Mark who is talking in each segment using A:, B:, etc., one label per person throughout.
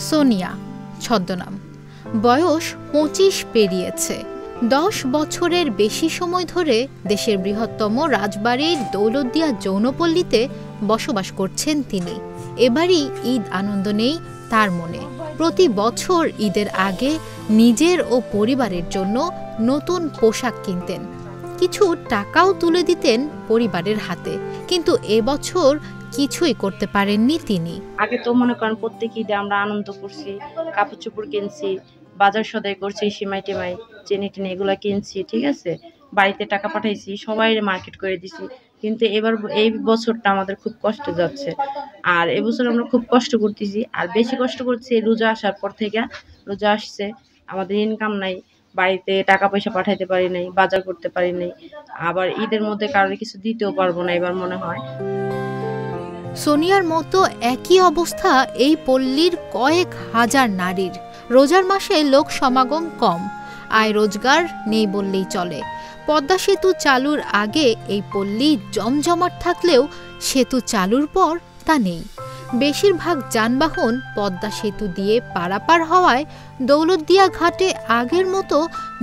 A: সোনিয়া ছদ্মনাম, বয়স ২৫ পেরিয়েছে। ১০ বছরের বেশি সময় ধরে দেশের বৃহত্তম রাজবাড়ির দৌলতদিয়া যৌনপল্লীতে বসবাস করছেন তিনি। এবারই ঈদ আনন্দ নেই তার মনে। প্রতি বছর ঈদের আগে নিজের ও পরিবারের জন্য নতুন পোশাক কিনতেন, কিছু টাকাও তুলে দিতেন পরিবারের হাতে, কিন্তু এবছর কিছুই করতে পারেননি তিনি।
B: আগে তো মনে করেন প্রত্যেক ঈদে আমরা আনন্দ করছি, কাপড় চোপড় কিনছি, বাজার সদাই করছি, সিমাই টিমাই চেনি টেনে এগুলো কিনছি, ঠিক আছে, বাড়িতে টাকা পাঠাইছি, সবাই মার্কেট করে দিছি। কিন্তু এবার এই বছরটা আমাদের খুব কষ্ট যাচ্ছে। আর এবছর আমরা খুব কষ্ট করতেছি, আর বেশি কষ্ট করছি রোজা আসার পর থেকে। রোজা আসছে, আমাদের ইনকাম নাই, বাড়িতে টাকা পয়সা পাঠাইতে পারি নাই, বাজার করতে পারি নাই, আবার ঈদের মধ্যে কারোর কিছু দিতেও পারবো না এবার মনে হয়।
A: সোনিয়ার মতো একই অবস্থা এই পল্লীর কয়েক হাজার নারীর। রোজার মাসে লোক সমাগম কম, আয় রোজগার নেই বললেই চলে। পদ্মা সেতু চালুর আগে এই পল্লী জমজমাট থাকলেও সেতু চালুর পর তা নেই। বেশিরভাগ যানবাহন পদ্মা সেতু দিয়ে পারাপার হওয়ায় দৌলতদিয়া ঘাটে আগের মতো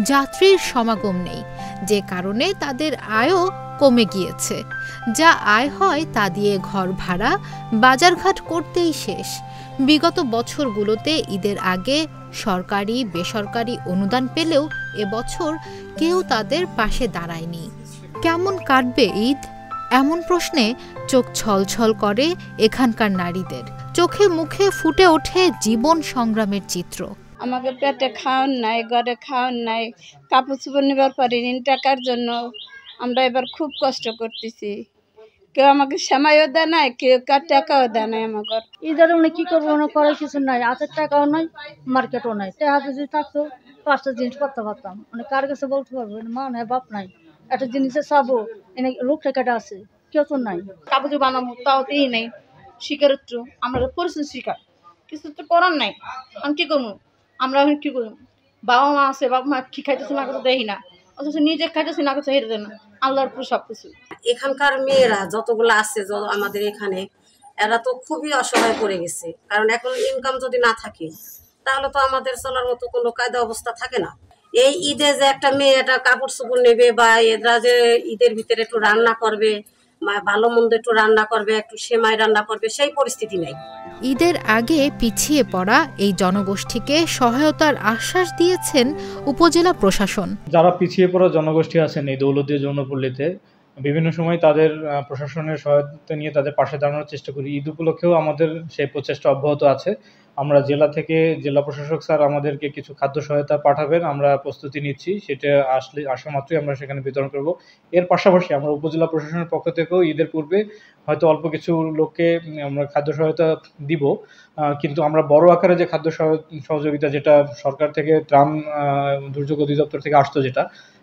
A: যাত্রীর সমাগম নেই, যে কারণে তাদের আয়ও কমে গিয়েছে। যা আয় হয় তা দিয়ে ঘর ভাড়া, বাজারঘাট করতেই শেষ। বিগত বছরগুলোতে ঈদের আগে সরকারি বেসরকারি অনুদান পেলেও এবছর কেউ তাদের পাশে দাঁড়ায়নি। কেমন কাটবে ঈদ? এমন প্রশ্নে চোখ ছলছল করে এখানকার নারীদের। চোখে মুখে ফুটে ওঠে জীবন সংগ্রামের চিত্র।
C: আমাকে পেটে খাওয়ান নাই, ঘরে খাওয়ান নাই, কাপড় চোপড় নেবার পারিনি টাকার জন্য। আমরা এবার খুব কষ্ট করতেছি, কেউ আমাকে সেমাইও দেয় নাই, কেউ টাকাও দেয় নাই আমাকে।
D: ঈদের মানে কি করবো, করার কিছু নাই, হাতের টাকাও নাই, মার্কেটও নাই। হাতে যদি থাকতো 5টা জিনিস করতে পারতাম, মানে কার কাছে বলতে পারবো, মা নাই বাপ নাই, একটা জিনিসে চাবো এনে লোক রেখাটা আছে, কেউ তো নাই।
E: কাগজ বানাবো তাও দিই নাই, শিকারত্ব আমরা পরিস্থিতি শিকার, কিছু তো করার নাই। আমি কি করবো, আমরা এখন কি করবো? বাবা মা আছে, বাবা মা কি খাইতেছে না করতে দেখি না, অথচ নিজে খাইতেছে না করতে হেরে দেয় না, আল্লাহর পুরো সব কিছু।
F: এখানকার মেয়েরা যতগুলো আছে আমাদের এখানে, এরা তো খুবই অসহায় পড়ে গেছে। কারণ এখন ইনকাম যদি না থাকে তাহলে তো আমাদের চলার মতো কোনো কায়দা অবস্থা থাকে না। এই ঈদে যে একটা মেয়ে একটা কাপড় চোপড় নেবে, বা এরা যে ঈদের ভিতরে একটু রান্না করবে, ভালো মন্দ একটু রান্না করবে, একটু সেমাই রান্না করবে, সেই পরিস্থিতি নেই।
A: ঈদের আগে পিছিয়ে পড়া এই জনগোষ্ঠীকে সহায়তার আশ্বাস দিয়েছেন উপজেলা প্রশাসন।
G: যারা পিছিয়ে পড়া জনগোষ্ঠী আছেন এই দৌলতদিয়া যৌনপল্লীতে, বিভিন্ন সময় তাদের প্রশাসনের সহায়তা নিয়ে তাদের পাশে দাঁড়ানোর চেষ্টা করি। ঈদ উপলক্ষেও আমাদের সেই প্রচেষ্টা অব্যাহত আছে। আমরা জেলা থেকে জেলা প্রশাসক স্যার আমাদেরকে কিছু খাদ্য সহায়তা পাঠাবেন, আমরা প্রস্তুতি নিচ্ছি। সেটা আসা মাত্রই আমরা সেখানে বিতরণ করব। এর পাশাপাশি আমরা উপজেলা প্রশাসনের পক্ষ থেকেও ঈদের পূর্বে হয়তো অল্প কিছু লোককে আমরা খাদ্য সহায়তা দিব, কিন্তু আমরা বড় আকারে যে খাদ্য সহযোগিতা যেটা সরকার থেকে ত্রাণ দুর্যোগ অধিদপ্তর থেকে আসতো,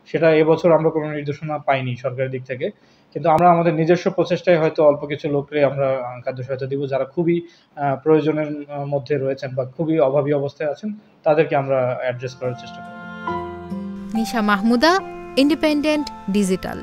G: সেটা এবছর আমরা কোনো নির্দেশনা পাইনি সরকারের দিক থেকে। কিন্তু আমরা আমাদের নিজস্ব প্রচেষ্টায় হয়তো অল্প কিছু লোককে আমরা খাদ্য সহায়তা দিব, যারা খুবই প্রয়োজনের মধ্যে রয়েছেন বা খুবই অভাবী অবস্থায় আছেন, তাদেরকে আমরা অ্যাড্রেস করার চেষ্টা করব।
A: নিশা মাহমুদা, ইন্ডিপেন্ডেন্ট ডিজিটাল।